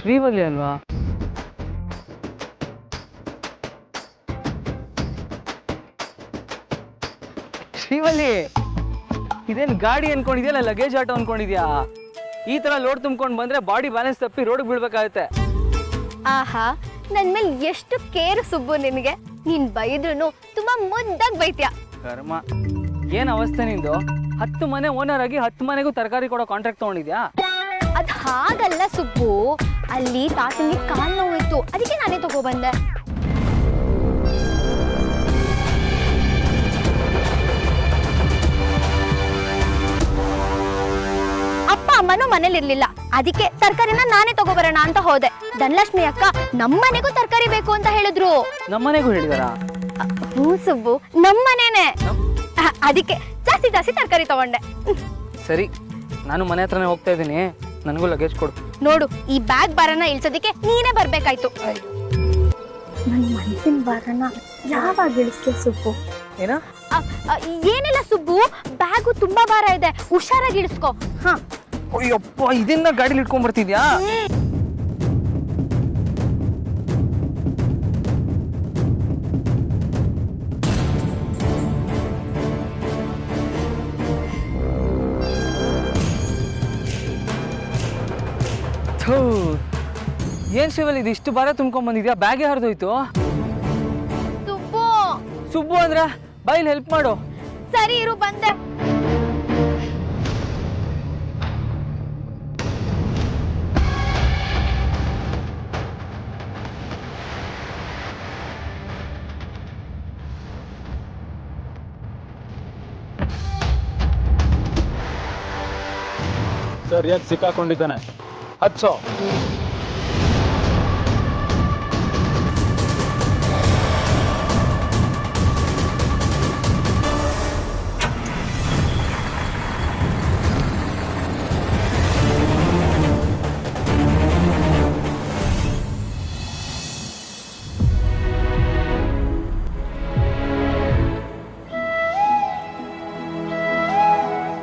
ಶ್ರೀವಲ್ಲಿ ಅಲ್ವಾ? ಶ್ರೀವಲ್ಲಿ, ಇದೇನು ಗಾಡಿ ಅನ್ಕೊಂಡಿದ್ಯಲ್ಲ ಲಗೇಜ್ ಆಟೋ ಅನ್ಕೊಂಡಿದ್ಯಾ? ಈ ತರ ಲೋಡ್ ತುಂಬ್ಕೊಂಡು ಬಂದ್ರೆ ಬಾಡಿ ಬ್ಯಾಲೆನ್ಸ್ ತಪ್ಪಿ ರೋಡ್ ಬೀಳ್ಬೇಕಾಗತ್ತೆ. ಆಹಾ, ನನ್ ಮೇಲೆ ಎಷ್ಟು ಕೇರ್ ಸುಬ್ಬು ನಿನಗೆ. ನೀನ್ ಬೈದ್ರು ತುಂಬಾ ಮುದ್ದಾಗಿ ಬೈತ್ಯಾ. ಕರ್ಮ, ಏನ್ ಅವಸ್ಥೆ ನಿಂದು? 10 ಮನೆ ಓನರ್ ಆಗಿ 10 ಮನೆಗೂ ತರಕಾರಿ ಕೊಡೋ ಕಾಂಟ್ರಾಕ್ಟ್ ತಗೊಂಡಿದ್ಯಾ? ಅದ್ ಹಾಗಲ್ಲ ಸುಬ್ಬು, ಅಲ್ಲಿ ತಾತನಿಗೆ ಕಾಲ್ ನೋವಿತ್ತು, ಅದಕ್ಕೆ ನಾನೇ ತಗೊಬಂದೆ. ಅಪ್ಪ ಅಮ್ಮನೂ ಮನೇಲಿ ಇರ್ಲಿಲ್ಲ, ಅದಕ್ಕೆ ತರಕಾರಿನ ನಾನೇ ತಗೋಬರೋಣ ಅಂತ ಹೋದೆ. ಧನಲಕ್ಷ್ಮಿ ಅಕ್ಕ ನಮ್ಮನೆಗೂ ತರಕಾರಿ ಬೇಕು ಅಂತ ಹೇಳಿದ್ರು. ನಮ್ಮನೆಗೂ ಹೇಳಿದಾರ? ಹ್ಞೂ ಸುಬ್ಬು, ನಮ್ಮನೇನೆ. ಅದಕ್ಕೆ ಜಾಸ್ತಿ ಜಾಸ್ತಿ ತರಕಾರಿ ತಗೊಂಡೆ. ಸರಿ, ನಾನು ಮನೆ ಹತ್ರನೇ ಹೋಗ್ತಾ ಇದ್ದೀನಿ, ನನಗೂ ಲಗೇಜ್ ಕೊಡು. ನೋಡು, ಈ ಬ್ಯಾಗ್ ಭಾರನ ಇಳಿಸೋದಕ್ಕೆ ನೀನೇ ಬರ್ಬೇಕಾಯ್ತು. ನನ್ನ ಮನಸ್ಸಿನ ಭಾರನ ಯಾವಾಗ ಇಳಿಸ್ತೀಯ ಸುಬ್ಬು? ಏನ? ಏನಿಲ್ಲ ಸುಬ್ಬು, ಬ್ಯಾಗು ತುಂಬಾ ಭಾರ ಇದೆ, ಹುಷಾರಾಗಿ ಇಳಿಸ್ಕೊ. ಹಾ. ಅಯ್ಯಪ್ಪ, ಇದನ್ನ ಗಾಡಿಲಿ ಇಟ್ಕೊಂಡ್ ಬರ್ತಿದ್ಯಾ? ಏನ್ ಶಿವಲ್ಲಿ, ಇದು ಇಷ್ಟು ಭಾರ ತುಂಬ್ಕೊಂಡ್ ಬಂದಿದ್ಯಾ? ಬ್ಯಾಗೆ ಹರಿದೋಯ್ತು. ಸುಬ್ಬು ಸುಬ್ಬು ಅಂದ್ರ ಬೈಲ್ ಹೆಲ್ಪ್ ಮಾಡು. ಸರಿ ಇರು, ಬಂದೆ. ಸರಿಯಾಗಿ ಸಿಕ್ಕಾಕೊಂಡಿದ್ದಾನೆ. 10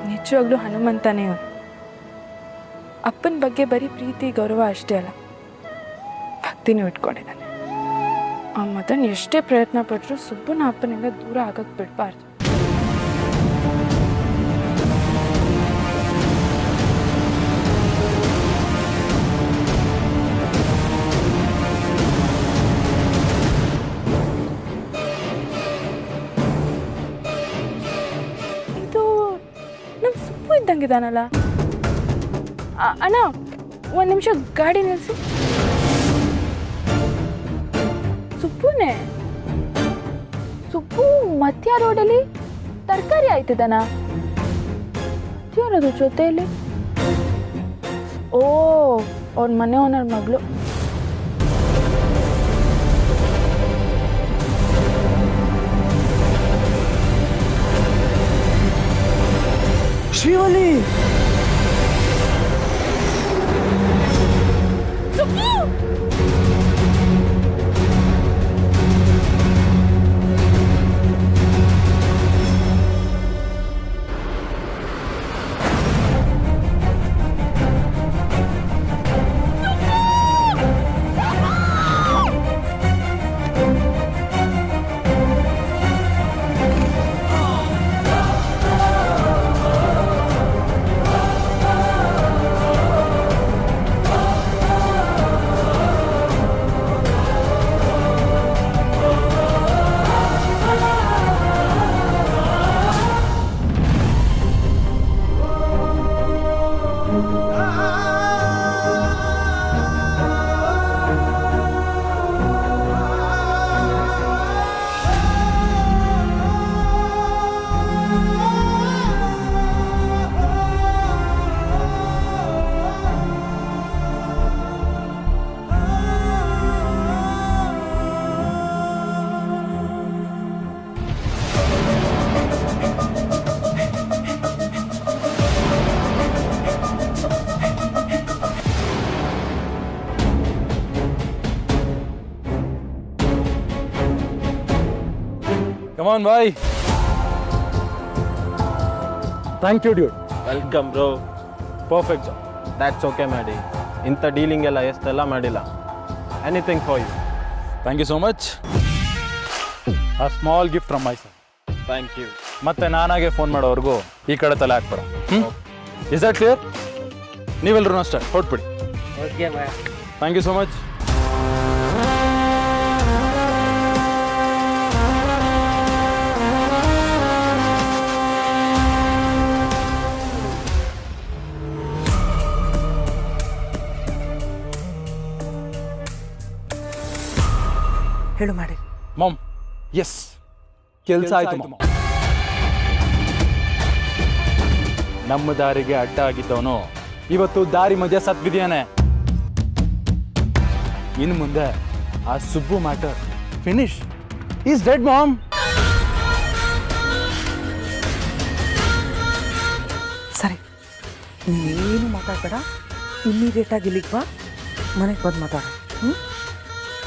ನಿಜವಾಗ್ಲೂ ಹನುಮಂತನೇ. ಅಪ್ಪನ ಬಗ್ಗೆ ಬರೀ ಪ್ರೀತಿ ಗೌರವ ಅಷ್ಟೇ ಅಲ್ಲ, ಭಕ್ತಿನೂ ಇಟ್ಕೊಂಡಿದ್ದಾನೆ. ಆ ಮದನ್ ಎಷ್ಟೇ ಪ್ರಯತ್ನ ಪಟ್ಟರು ಸುಬ್ಬನ ಅಪ್ಪನಿಂದ ದೂರ ಆಗಕ್ಕೆ ಬಿಡಬಾರ್ದು. ಇದು ನಮ್ಮ ಸುಬ್ಬು ಇದ್ದಂಗಿದಾನಲ್ಲ. ಅಣ್ಣ, 1 ನಿಮಿಷ ಗಾಡಿ ನಿಲ್ಲಿಸಿ. ಸುಬ್ಬುನೇ? ಸುಬ್ಬು ಮಧ್ಯ ರೋಡಲ್ಲಿ ತರಕಾರಿ ಆಯ್ತಿದ್ದಾನ? ಯಾರದು ಜೊತೆಯಲ್ಲಿ? ಓ, ಅವ್ರ ಮನೆ ಓನರ್ ಮಗಳು. ಶಿವಲಿ, Come on, boy. Thank you, dude. Welcome, bro. Perfect job. That's okay, Maddie. ಇಂಥ ಡೀಲಿಂಗ್ ಎಲ್ಲ ಎಷ್ಟೆಲ್ಲ ಮಾಡಿಲ್ಲ. Anything for you. Thank you so much. A small gift from my side. Thank you. ಮತ್ತೆ ನಾನಾಗೆ ಫೋನ್ ಮಾಡೋವರೆಗೂ ಈ ಕಡೆ ತಲೆ ಹಾಕ್ಬೇಡ. Is that clear? ನೀವೆಲ್ಲರೂ ಅಷ್ಟೇ ಹೊಟ್ಬಿಡಿ. Okay bye. Thank you so much. ಹೇಳು ಮಾಡಿ. ಮಾಮ್, ಎಸ್, ಕೆಲಸ ಆಯ್ತು ಮಾಮ್. ನಮ್ಮ ದಾರಿಗೆ ಅಡ್ಡ ಆಗಿದ್ದವನು ಇವತ್ತು ದಾರಿ ಮಧ್ಯೆ ಸತ್ ಬಿದ್ಯಾನೆ. ಇನ್ನು ಮುಂದೆ ಆ Subbu matter finish. Is dead mom. ಸರಿ, ನೀನೇನು ಮಾತಾಡ್ಬೇಡ. ಇಮ್ಮಿಡಿಯೇಟಾಗಿ ಇಲ್ಲಿಗೆ ಬಾ, ಮನೆಗೆ ಬಂದು ಮಾತಾಡ.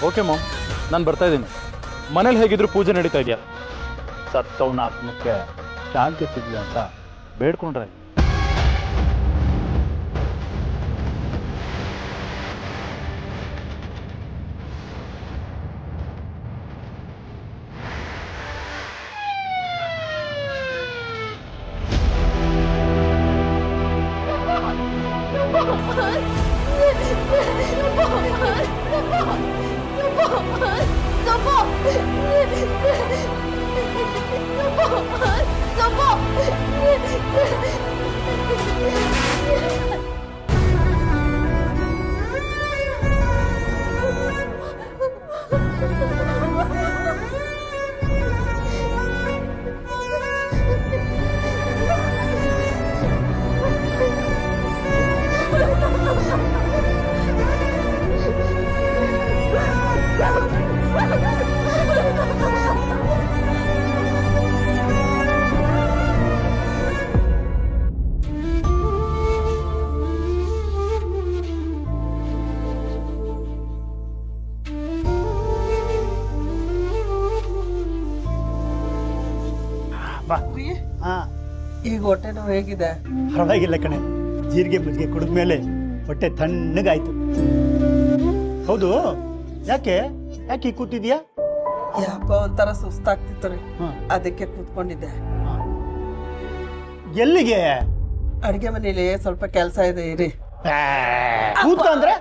ಓಕೆ ಮಾಮ್, ನಾನು ಬರ್ತಾ ಇದ್ದೀನಿ. ಮನೇಲಿ ಹೇಗಿದ್ರು ಪೂಜೆ ನಡೀತಾ ಇದೆಯಾ? ಸತ್ತವನ ಆತ್ಮಕ್ಕೆ ಶಾಂತಿ ಸಿಗಲಿ ಅಂತ ಬೇಡ್ಕೊಂಡ್ರೆ. ಈಗ ಹೊಟ್ಟೆ ನೋವು ಹೇಗಿದೆ? ಪರವಾಗಿಲ್ಲ ಕಣೆ. ಜೀರಿಗೆ ಮುಜ್ಜಿಗೆ ಕುಡಿದ್ಮೇಲೆ ಹೊಟ್ಟೆ ತಣ್ಣಗಾಯ್ತು. ಹೌದು, ಯಾಕೆ ಯಾಕೆ ಕೂತಿದ್ಯಾ? ಯಾಕೋ ಒಂಥರ ಸುಸ್ತಾಗ್ತಿತ್ತು ರೀ, ಅದಕ್ಕೆ ಕೂತ್ಕೊಂಡಿದ್ದೆ. ಎಲ್ಲಿಗೆ? ಅಡಿಗೆ ಮನೇಲಿ ಸ್ವಲ್ಪ ಕೆಲಸ ಇದೆ ಇರಿ. ಕೂತ ಅಂದ್ರೆ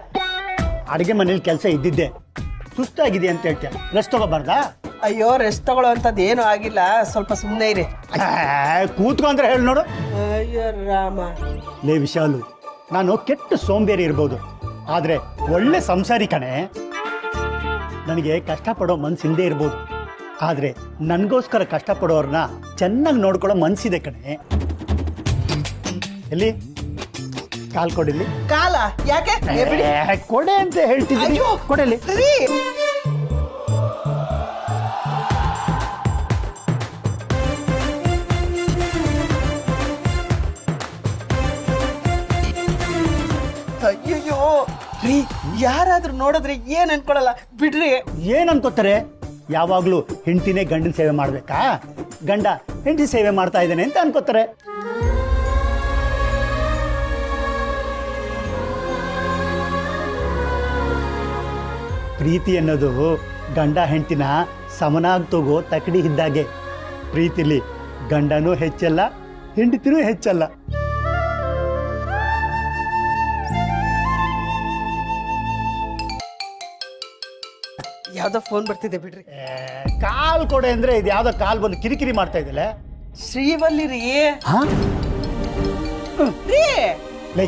ಅಡಿಗೆ ಮನೇಲಿ ಕೆಲಸ ಇದ್ದಿದ್ದೆ. ಸುಸ್ತಾಗಿದೆ ಅಂತ ಹೇಳ್ತೀಯ, ರೆಸ್ಟ್ ತಗೋಬಾರ್ದಾ? ಅಯ್ಯೋ, ರೆಸ್ಟ್ ತಗೊಳ್ಳೋ ಅಂತದ್ದು ಏನು ಆಗಿಲ್ಲ, ಸ್ವಲ್ಪ ಸುಮ್ಮನೆ ಇರಿ. ಕೂತ್ಕೊಂಡ್ರೆ ಹೇಳಿ ನೋಡು. ಅಯ್ಯೋ ರಾಮ. ಲೇ ವಿಶಾಲು, ನಾನು ಕೆಟ್ಟ ಸೋಂಬೇರಿ ಇರ್ಬೋದು, ಆದ್ರೆ ಒಳ್ಳೆ ಸಂಸಾರಿ ಕಣೆ. ನನಗೆ ಕಷ್ಟಪಡೋ ಮನ್ಸಿಂದೇ ಇರ್ಬೋದು, ಆದ್ರೆ ನನಗೋಸ್ಕರ ಕಷ್ಟಪಡೋರ್ನ ಚೆನ್ನಾಗಿ ನೋಡ್ಕೊಳ್ಳೋ ಮನ್ಸಿದೆ ಕಣೆ. ಎಲ್ಲಿ ಕಾಲ್ ಕೊಡಿಲಿ. ಕಾಲ ಯಾಕೆ? ಕೊಡೆ ಅಂತ ಹೇಳ್ತಿದ್ದೀನಿ, ಕೊಡಲಿ. ಅಯ್ಯಯ್ಯೋ ರೀ, ಯಾರಾದ್ರೂ ನೋಡಿದ್ರೆ ಏನ್ ಅನ್ಕೊಳಲ್ಲ ಬಿಡ್ರಿ. ಏನ್ ಅನ್ಕೋತಾರೆ? ಯಾವಾಗ್ಲೂ ಹೆಂಡತಿನೇ ಗಂಡನ ಸೇವೆ ಮಾಡ್ಬೇಕಾ? ಗಂಡ ಹೆಂಡತಿ ಸೇವೆ ಮಾಡ್ತಾ ಇದ್ದಾನೆ ಅಂತ ಅನ್ಕೋತಾರೆ. ಪ್ರೀತಿ ಅನ್ನೋದು ಗಂಡ ಹೆಂಡತಿನ ಸಮನಾಗಿ ತಗೋ ತಕಡಿ ಇದ್ದಾಗೆ. ಪ್ರೀತಿಲಿ ಗಂಡನೂ ಹೆಚ್ಚಲ್ಲ, ಹೆಂಡತಿನೂ ಹೆಚ್ಚಲ್ಲ. ಯಾವ್ದೋ ಫೋನ್ ಬರ್ತಿದೆ ಬಿಡ್ರಿ. ಕಾಲ್ ಕೊಡೆ ಅಂದ್ರೆ ಇದು ಯಾವ್ದೋ ಕಾಲ್ ಬಂದು ಕಿರಿಕಿರಿ ಮಾಡ್ತಾ ಇದ್ದಲ್ಲ. ಶ್ರೀವಲ್ಲಿ ರೀ. ಲೈ,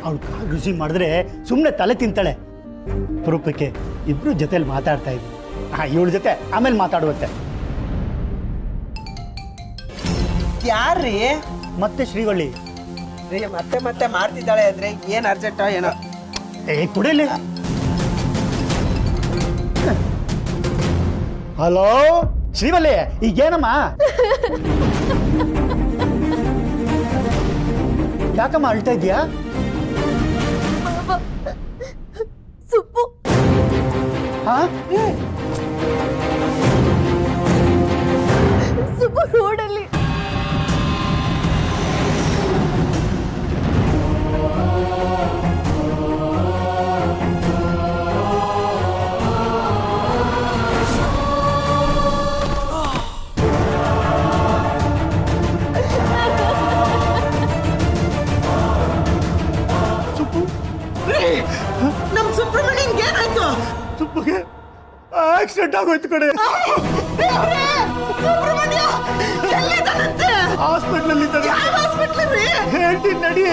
ಅವಳು ಕಾಲ್ ರಿಸೀವ್ ಮಾಡಿದ್ರೆ ಸುಮ್ಮನೆ ತಲೆ ತಿಂತಾಳೆ. ಪುರುಪಕ್ಕೆ ಇಬ್ರು ಜೊತೆಲಿ ಮಾತಾಡ್ತಾ ಇದ್ವಿ. ಇವಳ ಜೊತೆ ಆಮೇಲೆ ಮಾತಾಡುತ್ತೆ. ಯಾರ್ರೀ? ಮತ್ತೆ ಶ್ರೀವಳ್ಳಿ ರೀ, ಮತ್ತೆ ಮತ್ತೆ ಮಾಡ್ತಿದ್ದಾಳೆ ಅಂದ್ರೆ ಏನ್ ಅರ್ಜೆಂಟ್ ಏನೋ. ಕುಡಿಲಿ. ಹಲೋ ಶ್ರೀವಳ್ಳಿ, ಈಗೇನಮ್ಮ? ಯಾಕಮ್ಮ ಅಳ್ತಾ ಇದೀಯಾ? ಸುಬ್ಬು ಸುಬ್ಬು ರೋಡಲ್ಲಿ. ಆಕ್ಸಿಡೆಂಟ್ ಆಗೋಯ್ತು ಕಡೆ ಹಾಸ್ಪಿಟ್ಲಲ್ಲಿ ಹೇಳ್ತೀನಿ ನಡಿ.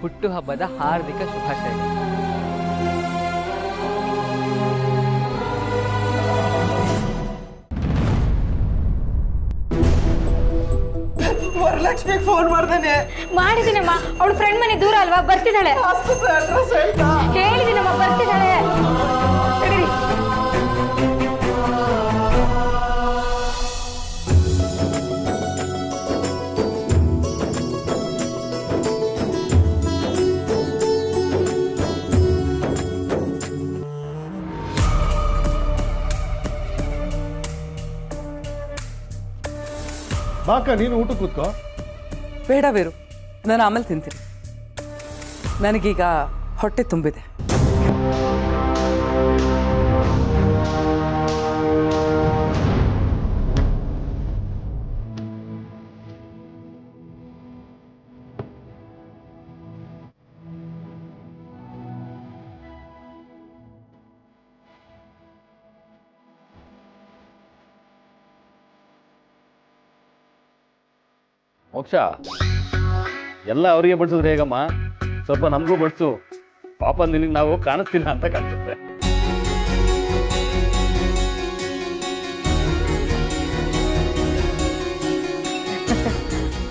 ಹುಟ್ಟುಹಬ್ಬದ ಹಾರ್ದಿಕ ಶುಭಾಶಯಗಳು. ವರಲಕ್ಷ್ಮಿಗೆ ಫೋನ್ ಮಾಡ್ದೇನೆ. ಮಾಡಿದ್ದೀನಮ್ಮ, ಅವಳ ಫ್ರೆಂಡ್ ಮನೆ ದೂರ ಅಲ್ವಾ, ಬರ್ತಿದ್ದಾಳೆ. ಆಸ್ಪತ್ರೆ ಅಡ್ರೆಸ್ ಹೇಳ್ತಾ. ಹೇಳಿದ್ದೀನಮ್ಮ, ಬರ್ತಿದ್ದಾಳೆ. ನಡೀರಿ. ಬಾಕ ನೀನು ಊಟ ಕೂತ್ಕೋ. ಬೇಡ ವೀರು, ನಾನು ಆಮೇಲೆ ತಿಂತೀನಿ. ನನಗೀಗ ಹೊಟ್ಟೆ ತುಂಬಿದೆ. ಮೋಕ್ಷ, ಎಲ್ಲ ಅವರಿಗೆ ಬಡಿಸಿದ್ರೆ ಹೇಗಮ್ಮ? ಸ್ವಲ್ಪ ನಮಗೂ ಬಡಿಸು. ಪಾಪ ನಿನಗೆ ನಾವು ಕಾಣಿಸ್ತಿಲ್ಲ ಅಂತ ಕಾಣಿಸುತ್ತೆ.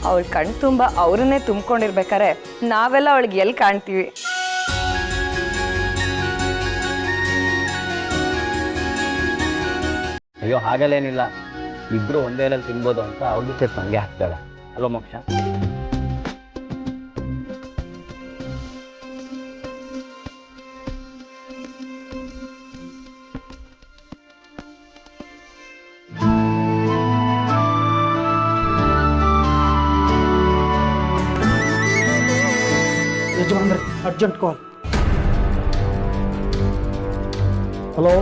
ಅವಳ ಕಣ್ ತುಂಬ ಅವ್ರನ್ನೇ ತುಂಬ್ಕೊಂಡಿರ್ಬೇಕಾರೆ ನಾವೆಲ್ಲ ಅವಳಿಗೆ ಎಲ್ಲಿ ಕಾಣ್ತೀವಿ? ಅಯ್ಯೋ ಹಾಗಲ್ಲೇನಿಲ್ಲ, ಇಬ್ರು ಒಂದೇ ಎಲೆಯಲ್ಲಿ ತಿನ್ಬೋದು ಅಂತ ಅವ್ರಿಗೆ ಸೇರ್ಸಿ ಹಂಗೆ ಹಾಕ್ತಾಳೆ ಅಲ್ವಾ ಮೋಕ್ಷ? ಯಜಮಾನ್ರೆ, ಅರ್ಜೆಂಟ್ ಕಾಲ್. ಹಲೋ,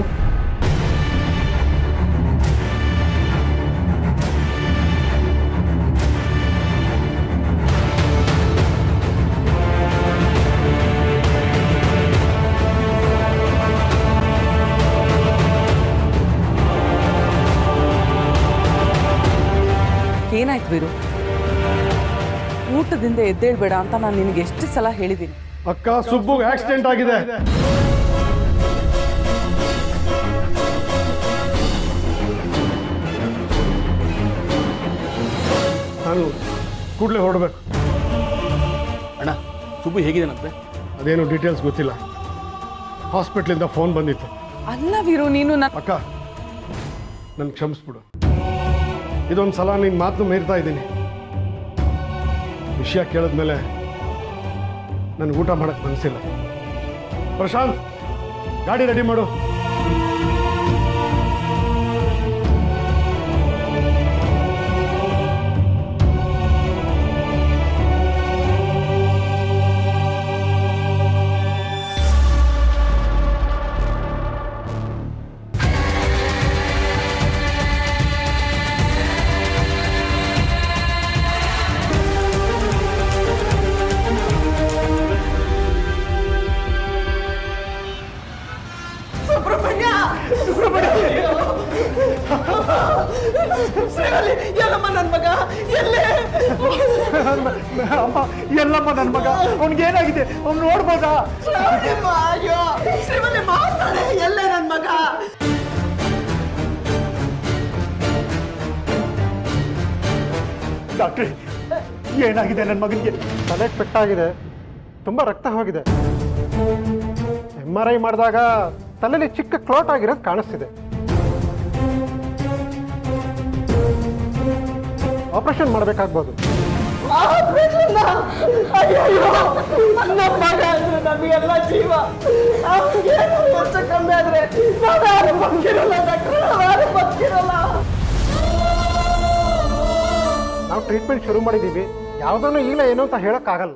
ಏನಾಯ್ತು ವೀರು? ಊಟದಿಂದ ಎದ್ದೇಳ್ಬೇಡ ಅಂತ ನಾನು ನಿನಗೆ ಎಷ್ಟು ಸಲ ಹೇಳಿದ್ದೀನಿ. ಅಕ್ಕ, ಸುಬ್ಬುಗೆ ಆಕ್ಸಿಡೆಂಟ್ ಆಗಿದೆ. ನಾನು ಕೂಡಲೇ ಹೊರಡಬೇಕು. ಅಣ್ಣ, ಸುಬ್ಬು ಹೇಗಿದೆನಂತೆ? ಅದೇನು ಡೀಟೇಲ್ಸ್ ಗೊತ್ತಿಲ್ಲ. ಹಾಸ್ಪಿಟ್ಲಿಂದ ಫೋನ್ ಬಂದಿತ್ತು. ಅಲ್ಲ ವೀರು, ನೀನು ಅಕ್ಕ, ನನ್ನ ಕ್ಷಮಿಸ್ಬಿಡು. ಇದೊಂದು ಸಲ ನಿನ್ನ ಮಾತನ್ನು ಮೀರ್ತಾ ಇದ್ದೀನಿ. ವಿಷಯ ಕೇಳಿದ್ಮೇಲೆ ನನಗೆ ಊಟ ಮಾಡಕ್ಕೆ ಮನಸ್ಸಿಲ್ಲ. ಪ್ರಶಾಂತ್, ಗಾಡಿ ರೆಡಿ ಮಾಡು. ಎಲ್ಲಮ್ಮ ನನ್ನ ಮಗ ಎಲ್ಲೇ? ಅಮ್ಮ, ಎಲ್ಲಮ್ಮ ನನ್ನ ಮಗ, ಅವ್ನಿಗೇನಾಗಿದೆ? ಅವ್ನು ನೋಡ್ಬೋದಾ? ಅಯ್ಯೋ ಶ್ರೀವಲ್ಲಿ ಮಾತಾಡೆ, ಎಲ್ಲೇ ನನ್ನ ಮಗ? ಡಾಕ್ಟ್ರಿ, ಏನಾಗಿದೆ ನನ್ನ ಮಗನಿಗೆ? ತಲೆಗೆ ಪೆಟ್ಟಾಗಿದೆ, ತುಂಬ ರಕ್ತ ಹೋಗಿದೆ. MRI ಮಾಡಿದಾಗ ತಲೆಯಲ್ಲಿ ಚಿಕ್ಕ ಕ್ಲಾಟ್ ಆಗಿರೋದು ಕಾಣಿಸ್ತಿದೆ. ಆಪರೇಷನ್ ಮಾಡಬೇಕಾಗ್ಬೋದು. ನಮಗೆಲ್ಲ ಜೀವ ವರ್ಷ ಕಮ್ಮಿ ಆದ್ರೆ ನಾವು ಟ್ರೀಟ್ಮೆಂಟ್ ಶುರು ಮಾಡಿದ್ದೀವಿ. ಯಾವುದನ್ನು ಇಲ್ಲ ಏನು ಅಂತ ಹೇಳೋಕ್ಕಾಗಲ್ಲ.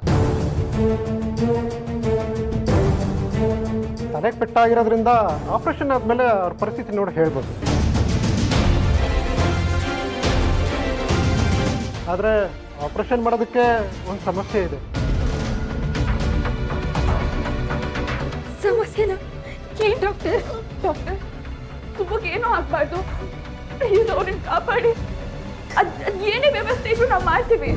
ತಲೆಗೆ ಪೆಟ್ಟಾಗಿರೋದ್ರಿಂದ ಆಪರೇಷನ್ ಆದಮೇಲೆ ಅವ್ರ ಪರಿಸ್ಥಿತಿ ನೋಡಿ ಹೇಳ್ಬೋದು. ಆದರೆ ಆಪರೇಷನ್ ಮಾಡೋದಕ್ಕೆ ಒಂದು ಸಮಸ್ಯೆ ಇದೆ. ಸಮಸ್ಯೆನ ಏನ್ ಡಾಕ್ಟರ್? ಡಾಕ್ಟರ್ ಸುಬ್ಬಗೆ ಏನೂ ಆಗ್ಬಾರ್ದು, ಪ್ಲೀಸ್ ಅವ್ರನ್ನ ಕಾಪಾಡಿ. ಅದ್ ಏನೇ ವ್ಯವಸ್ಥೆ ಇದ್ರು ನಾವು ಮಾಡ್ತೀವಿ.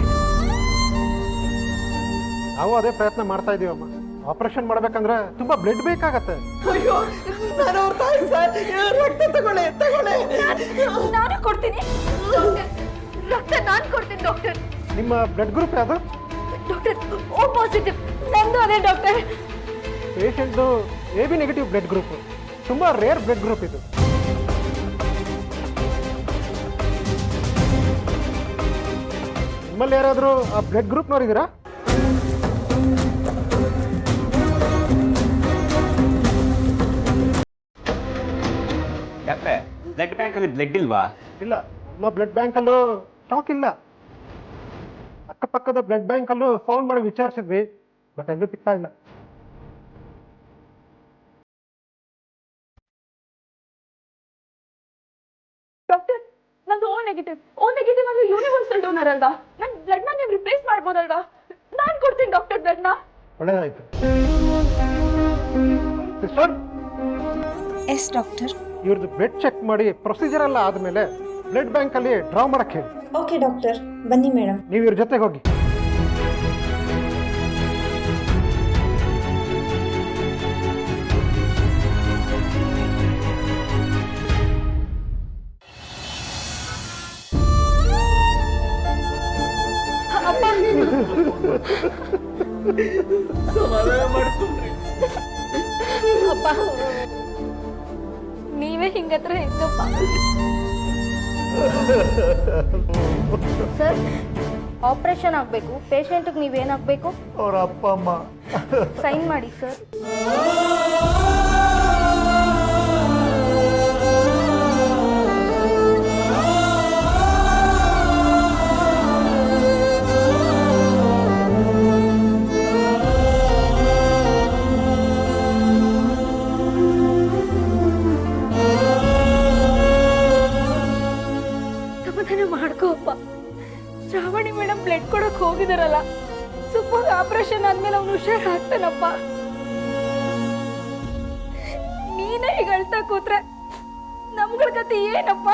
ನಾವು ಅದೇ ಪ್ರಯತ್ನ ಮಾಡ್ತಾ ಇದೀವಮ್ಮ. ಆಪರೇಷನ್ ಮಾಡ್ಬೇಕಂದ್ರೆ ತುಂಬಾ ಬ್ಲಡ್ ಬೇಕಾಗತ್ತೆ. ಅಯ್ಯೋ ನಾನು ಅವ್ರ ತಾಯಿ ಸರ್, ರಕ್ತ ತಗೊಳ್ಳಿ. ನಾನು ಕೊಡ್ತೀನಿ ರಕ್ತ, ನಾನು ಕೊಡ್ತೀನಿ ಡಾಕ್ಟರ್. ನಿಮ್ಮ ಬ್ಲಡ್ ಗ್ರೂಪ್ ಯಾವುದು? ಡಾಕ್ಟರ್ ಓ ಪಾಸಿಟಿವ್, ನಂದು ಅದೇ ಡಾಕ್ಟರ್. ಪೇಷಂಟ್ದು AB ನೆಗೆಟಿವ್ ಬ್ಲಡ್ ಗ್ರೂಪ್. ತುಂಬಾ ರೇರ್ ಬ್ಲಡ್ ಗ್ರೂಪ್ ಇದು. ನಿಮ್ಮಲ್ಲಿ ಯಾರಾದರೂ ಆ ಬ್ಲಡ್ ಗ್ರೂಪ್ ನೋಡಿದ್ದೀರಾ? ಯಾಕೆ ಬ್ಲಡ್ ಬ್ಯಾಂಕಲ್ಲಿ ಬ್ಲಡ್ ಇಲ್ವಾ? ಇಲ್ಲ, ನಮ್ಮ ಬ್ಲಡ್ ಬ್ಯಾಂಕಲ್ಲೂ ಸ್ಟಾಕ್ ಇಲ್ಲ. ಅಕ್ಕಪಕ್ಕದ ಬ್ಲಡ್ ಬ್ಯಾಂಕಲ್ಲೂ ಫೋನ್ ಮಾಡಿ ವಿಚಾರಿಸಿದ್ವಿ, ಬಟ್ ಎಲ್ಲೂ ಸಿಗ್ತಾ ಇಲ್ಲ. ಡಾಕ್ಟರ್ ನಂದು ಓ ನೆಗೆಟಿವ್ ಅಂದ್ರೆ ಯೂನಿವರ್ಸಲ್ ಡೋನರ್ ಅಲ್ವಾ? ನನ್ನ ಬ್ಲಡ್ ನ ನೀವು ರಿಪ್ಲೇಸ್ ಮಾಡ್ಬೋದಲ್ವಾ? ನಾನು ಕೊಡ್ತೀನಿ ಡಾಕ್ಟರ್ ಬ್ಲಡ್ ನ. ಒಳ್ಳೆಯದಾಯ್ತು. Sister, yes doctor. ಇವ್ರದ್ದು ಬ್ಲಡ್ ಚೆಕ್ ಮಾಡಿ ಪ್ರೊಸೀಜರ್ ಎಲ್ಲ ಆದಮೇಲೆ ಬ್ಲಡ್ ಬ್ಯಾಂಕಲ್ಲಿ ಡ್ರಾ ಮಾಡಕ್ಕೆ ಹೇಳಿ. ಓಕೆ ಡಾಕ್ಟರ್, ಬನ್ನಿ ಮೇಡಮ್. ನೀವು ಇವ್ರ ಜೊತೆಗೆ ಹೋಗಿ. ಸಮಾಧಾನ ಮಾಡ್ಕೊಂಡ್ರಿ. ಅಪ್ಪ ನೀವೇ ಹಿಂಗತ್ರ ಹೆಂಗಪ್ಪ? ಸರ್, ಆಪರೇಷನ್ ಆಗಬೇಕು. ಪೇಷಂಟ್ಗೆ ನೀವೇನಾಗಬೇಕು? ಅವ್ರ ಅಪ್ಪ ಅಮ್ಮ. ಸೈನ್ ಮಾಡಿ ಸರ್. ಸಮಾಧಾನ ಮಾಡ್ಕೋ ಅಪ್ಪ. ಶ್ರಾವಣಿ ಮೇಡಮ್ ಬ್ಲಡ್ ಕೊಡಕ್ ಹೋಗಿದಾರಲ್ಲ, ಸುಬ್ಬ ಆಪರೇಷನ್ ಆದ್ಮೇಲೆ ಅವ್ನು ಹುಷಾರಾಗ್ತಾನಪ್ಪ. ನೀನೇ ಈಗ ಅಳ್ತಾ ಕೂತ್ರೆ ನಮ್ಗಳ ಕತೆ ಏನಪ್ಪ?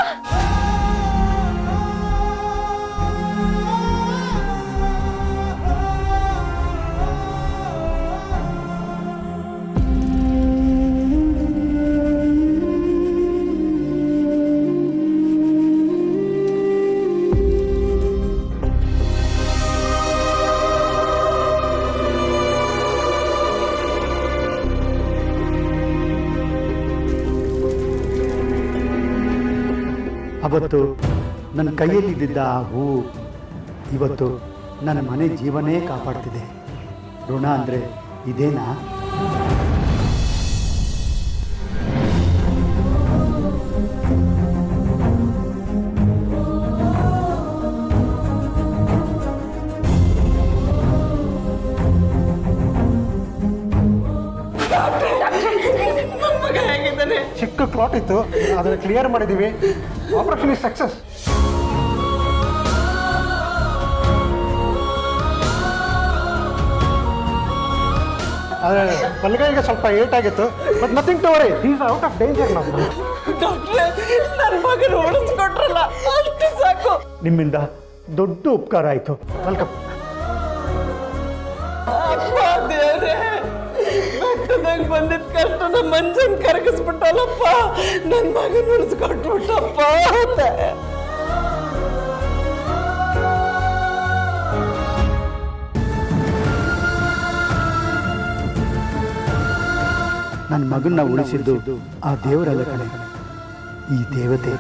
ಅವತ್ತು ನನ್ನ ಕೈಯಲ್ಲಿದ್ದ ಆ ಹೂವು ಇವತ್ತು ನನ್ನ ಮನೆ ಜೀವನೇ ಕಾಪಾಡ್ತಿದೆ. ಋಣ ಅಂದರೆ ಇದೇನಾ? ಚಿಕ್ಕ ಕ್ಲಾಟ್ ಇತ್ತು, ಅದನ್ನು ಕ್ಲಿಯರ್ ಮಾಡಿದ್ದೀವಿ. Operation is success. ಆದರೆ ಬಲಗೈಗೆ ಸ್ವಲ್ಪ ಏಟ್ ಆಗಿತ್ತು, but nothing to worry, he is out of danger ನಾವು. ಡಾಕ್ಟ್ರೆ, ನನ್ನ ಮಗನ ಉಳಿಸ್ಕೊಟ್ರಲ್ಲ, ಅಷ್ಟು ಸಾಕು. ನಿಮ್ಮಿಂದ ದೊಡ್ಡ ಉಪಕಾರ ಆಯಿತು. ವೆಲ್ಕಮ್. ಅಪ್ಪ ದೇವ್ರೆ, ಬೆಟ್ಟದಾಗ ಬಂದಿದ್ದ ಕಷ್ಟ ನಮ್ಮ ಮಂಜನ್ ಕರಗಿಸ್ಬಿಟ್ಟಲ್ಲಪ್ಪ. ನನ್ನ ಮಗನ ಉಳಿಸ್ಕೊಟ್ಬಿಟ್ಟಪ್ಪ. ನನ್ನ ಮಗನ್ನ ಉಳಿಸಿದ್ದು ಆ ದೇವರಲ್ಲ ಕಣೆ, ಈ ದೇವತೆ.